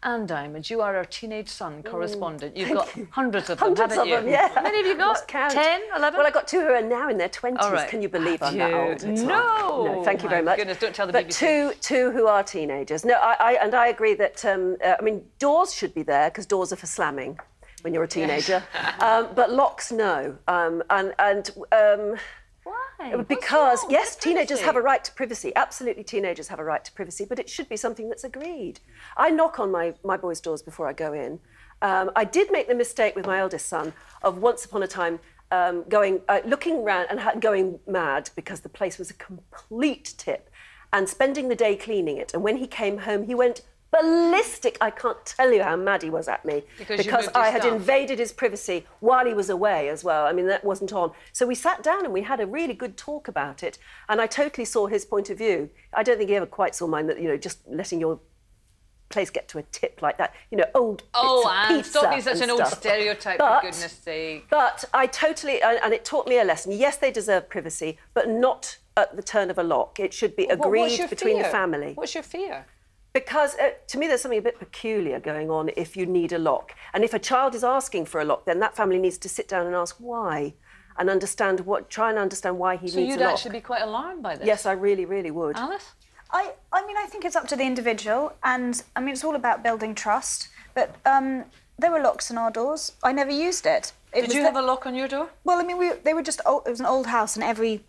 Anne Diamond, you are our teenage son correspondent. You've got hundreds of them, Hundreds haven't you? of them, yeah. How many have you got? 10, 11? Well, I got two who are now in their 20s. All right. Can you believe I'm that old? It's No! No, thank you very much. Goodness, don't tell the but BBC. two who are teenagers. No, I agree that, I mean, doors should be there, because doors are for slamming when you're a teenager. But locks, no. Why? Because, yes, teenagers have a right to privacy. Absolutely, teenagers have a right to privacy, but it should be something that's agreed. I knock on my boys' doors before I go in. I did make the mistake with my eldest son of once upon a time looking around and going mad because the place was a complete tip and spending the day cleaning it. And when he came home, he went ballistic. I can't tell you how mad he was at me because I had invaded his privacy while he was away as well. I mean, that wasn't on. So we sat down and we had a really good talk about it, and I totally saw his point of view. I don't think he ever quite saw mine, that, you know, just letting your place get to a tip like that, you know, old bits of pizza. Stop being such an old stereotype, for goodness sake. But I totally, and it taught me a lesson. Yes, they deserve privacy, but not at the turn of a lock. It should be agreed between the family. What's your fear? Because to me, there's something a bit peculiar going on if you need a lock. And if a child is asking for a lock, then that family needs to sit down and ask why and understand try and understand why he needs a lock. So you'd actually be quite alarmed by this? Yes, I really, really would. Alice? I mean, I think it's up to the individual, and I mean, it's all about building trust. But there were locks on our doors. I never used it. Did you have a lock on your door? Well, I mean, they were just old, it was an old house, and every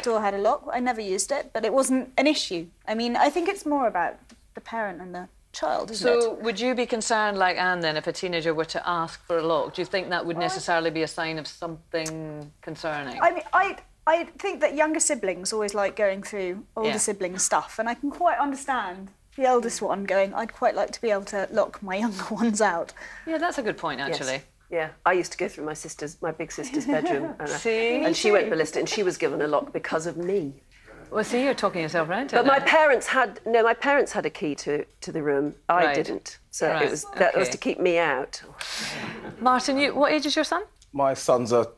door had a lock. I never used it, but it wasn't an issue. I mean, I think it's more about the parent and the child, isn't it? So would you be concerned, like Anne, then, if a teenager were to ask for a lock? Do you think that would necessarily be a sign of something concerning? I mean, I think that younger siblings always like going through older siblings' stuff, and I can quite understand the eldest one going, I'd quite like to be able to lock my younger ones out. Yeah, that's a good point, actually. Yes. Yeah, I used to go through my big sister's bedroom, and she went ballistic, and she was given a lock because of me. Well, see, you're talking yourself round to it. But my parents had a key to the room. I didn't, so that was to keep me out. Martin, what age is your son? My sons are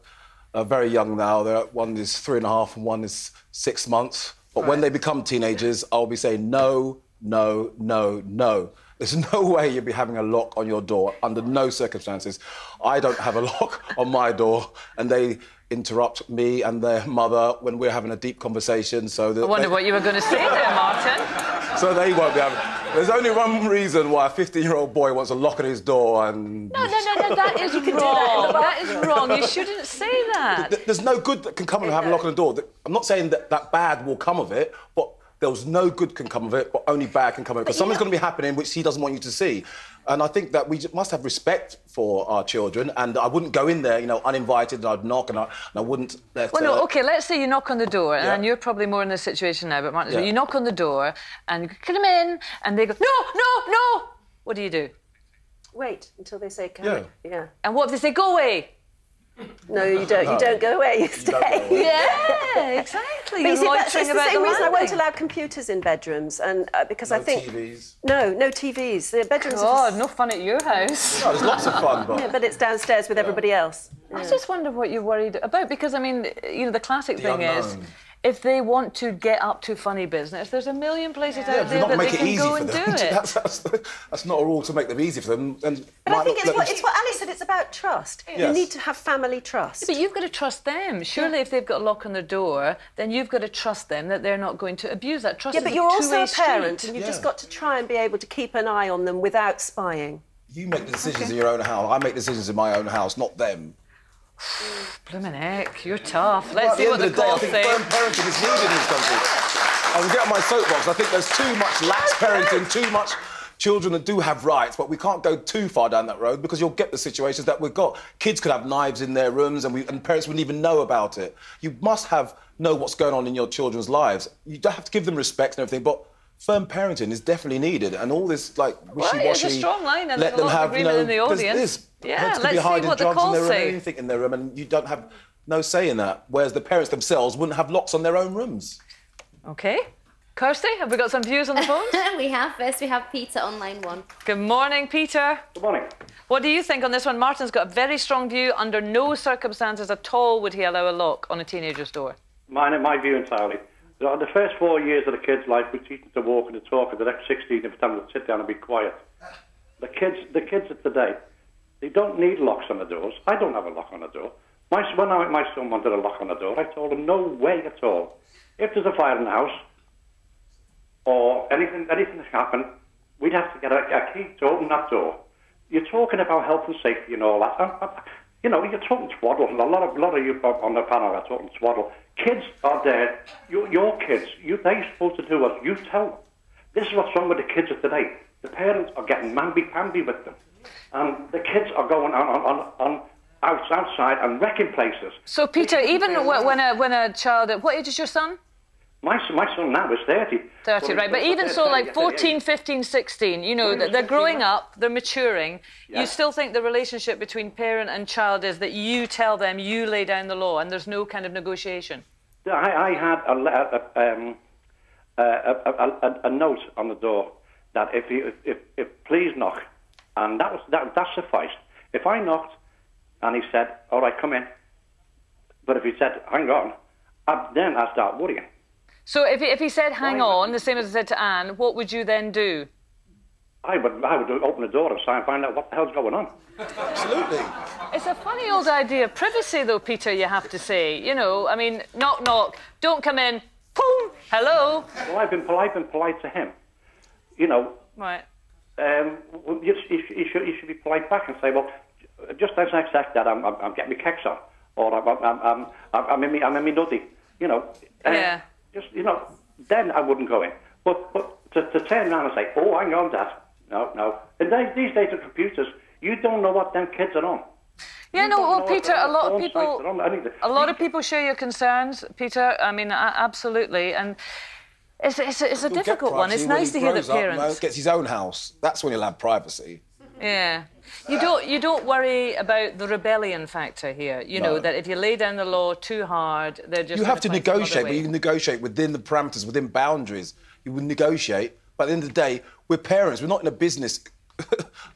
very young now. One is 3.5 and one is 6 months. But when they become teenagers, I'll be saying no, no, no, no. There's no way you'll be having a lock on your door, under no circumstances. I don't have a lock on my door, and they interrupt me and their mother when we're having a deep conversation. So I wonder what you were going to say there, Martin. So they won't be having... There's only one reason why a 15-year-old boy wants a lock on his door and... No, that is wrong. That is wrong. You shouldn't say that. There's no good that can come of having a lock on the door. I'm not saying that bad will come of it, but there's no good can come of it, but only bad can come of it. Because something's going to be happening which he doesn't want you to see. And I think that we must have respect for our children, and I wouldn't go in there, you know, uninvited, and I'd knock, and I wouldn't let... Well, no, OK, let's say you knock on the door, and you're probably more in this situation now, but Martin, you knock on the door, and you come in, and they go, no, no, no! What do you do? Wait until they say, come yeah. And what if they say, go away? No, you don't. You don't go away. You stay. Yeah, exactly. But you see, that's the same reason I won't allow computers in bedrooms, and because I think TVs. No TVs. The bedrooms. God, no fun at your house. No, there's lots of fun, but... Yeah, but it's downstairs with everybody else. I just wonder what you're worried about, because I mean, you know, the classic thing is, if they want to get up to funny business, there's a million places out there that they can go and do it. That's not a rule to make them easy for them. But I think it's what Alice said, it's about trust. Yes. You need to have family trust. But you've got to trust them. Surely if they've got a lock on their door, then you've got to trust them that they're not going to abuse that trust. Yeah, but you're also a parent, and you've just got to try and be able to keep an eye on them without spying. You make the decisions in your own house. I make decisions in my own house, not them. Bloomin' heck, you're tough. Let's see what the calls say. I think firm parenting is needed in this country. I will get on my soapbox. I think there's too much lax parenting, too much children that do have rights, but we can't go too far down that road because you'll get the situations that we've got. Kids could have knives in their rooms and parents wouldn't even know about it. You must know what's going on in your children's lives. You don't have to give them respect and everything, but firm parenting is definitely needed, and all this like wishy-washy. Well, it's a strong line, and there's a lot of agreement in the audience. Yeah, let's see what the calls say. Anything in their room, and you don't have no say in that. Whereas the parents themselves wouldn't have locks on their own rooms. OK. Kirsty, have we got some views on the phone? We have. First, we have Peter on line 1. Good morning, Peter. Good morning. What do you think on this one? Martin's got a very strong view. Under no circumstances at all would he allow a lock on a teenager's door. My view entirely. The first 4 years of the kid's life, we teach them to walk and to talk, and the next 16 of them to sit down and be quiet. the kids of today, they don't need locks on the doors. I don't have a lock on the door. When my son wanted a lock on the door, I told him, no way at all. If there's a fire in the house, or anything has happened, we'd have to get a key to open that door. You're talking about health and safety and all that. You know, you're talking twaddle. A lot of you on the panel are talking twaddle. Kids are there. Your kids. They're supposed to do what you tell them. This is what's wrong with the kids of today. The parents are getting mamby-pamby with them. And the kids are going on outside and wrecking places. So, Peter, even when a child... What age is your son? My son now is 30. 30, right. But even so, like 14, 15, 16, you know, they're growing up, they're maturing. Yeah. You still think the relationship between parent and child is that you tell them, you lay down the law, and there's no kind of negotiation? I had a note on the door that if please knock, and that sufficed. If I knocked and he said, all right, come in, but if he said, hang on, then I start worrying. So if he said, hang on, the same as I said to Anne, what would you then do? I would open the door and try and find out what the hell's going on. Absolutely. It's a funny old idea of privacy, though, Peter, you have to say. You know, I mean, knock, knock, don't come in, boom, hello. Well, I've been polite to him. You know. Right. You should be polite back and say, well, just as I accept that, I'm getting my kicks on, or I'm in my nutty, you know. Yeah. Just, you know, then I wouldn't go in. But to turn around and say, oh, hang on, Dad. No. And these days of computers, you don't know what them kids are on. Yeah, no, well, Peter, a lot of people share your concerns, Peter. I mean, absolutely. And it's a difficult one. It's nice to hear that parents... Gets his own house. That's when he'll have privacy. Yeah. You don't worry about the rebellion factor here. You know, that if you lay down the law too hard, they're just... You have to negotiate, but you can negotiate within the parameters, within boundaries. You would negotiate, but at the end of the day, we're parents. We're not in a business,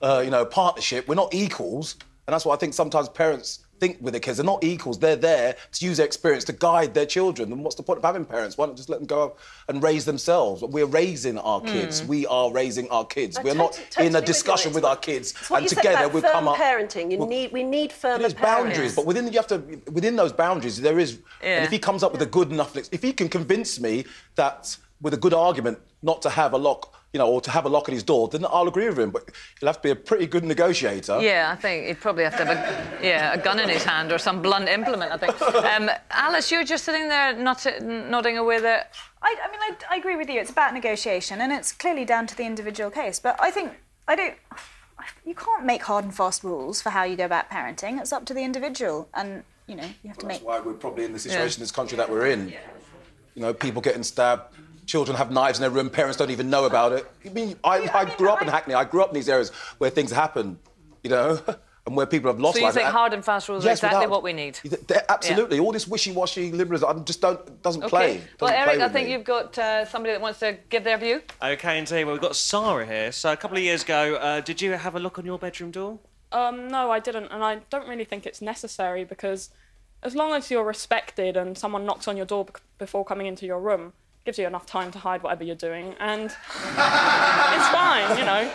you know, partnership. We're not equals. And that's what I think sometimes parents think with their kids. They're not equals. They're there to use their experience to guide their children. And what's the point of having parents? Why not just let them go and raise themselves? We're raising our kids. We are raising our kids. We're not in a discussion with our kids. And together we'll come up... parenting. We need firmer There's boundaries, but within those boundaries, there is... Yeah. And if he comes up with a good enough... If he can convince me that, with a good argument, not to have a lock... You know, or to have a lock at his door, then I'll agree with him. But he'll have to be a pretty good negotiator. Yeah, I think he'd probably have to have a gun in his hand or some blunt implement, I think. Alice, you're just sitting there nodding away there. I mean, I agree with you. It's about negotiation, and it's clearly down to the individual case. But I think you can't make hard and fast rules for how you go about parenting. It's up to the individual, and you know you have to make. That's why we're probably in the situation in this country that we're in. You know, people getting stabbed. Children have knives in their room, parents don't even know about it. I mean, I grew up in Hackney, I grew up in these areas where things happen, you know, and where people have lost lives. So you think hard and fast rules are exactly what we need? Absolutely. Yeah. All this wishy-washy liberalism just doesn't play. Well, Eric, I think you've got somebody that wants to give their view. OK, indeed. Well, we've got Sarah here. So a couple of years ago, did you have a look on your bedroom door? No, I didn't, and I don't really think it's necessary because as long as you're respected and someone knocks on your door before coming into your room, gives you enough time to hide whatever you're doing, and it's fine, you know.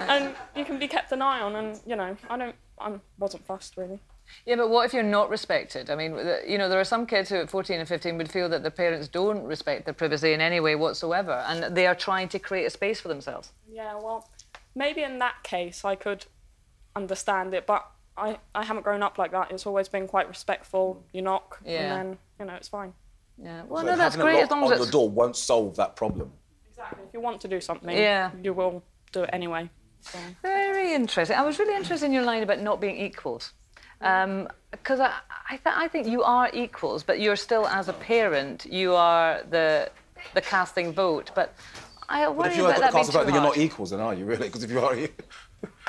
And you can be kept an eye on, and you know, I wasn't fussed really. Yeah, but what if you're not respected? I mean, you know, there are some kids who at 14 and 15 would feel that their parents don't respect their privacy in any way whatsoever, and they are trying to create a space for themselves. Yeah, well, maybe in that case I could understand it, but I haven't grown up like that. It's always been quite respectful. You knock, and then, you know, it's fine. Yeah, well, no, that's great as long as it's... the door won't solve that problem. Exactly. If you want to do something, you will do it anyway. So. Very interesting. I was really interested in your line about not being equals. Because I think you are equals, but you're still, as a parent, you are the casting vote. But I worry about that being too hard. Then you're not equals, then, are you, really? Because if you are...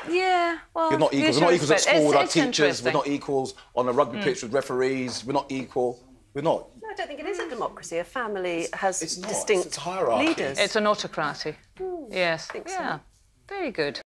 Yeah, well... You're not equals. We're not equals at school with our teachers. We're not equals on a rugby pitch with referees. We're not equal. We're not. No, I don't think it is a democracy. A family has distinct it's hierarchy. leaders. It's an autocracy. Yes. I think so. Yeah, very good.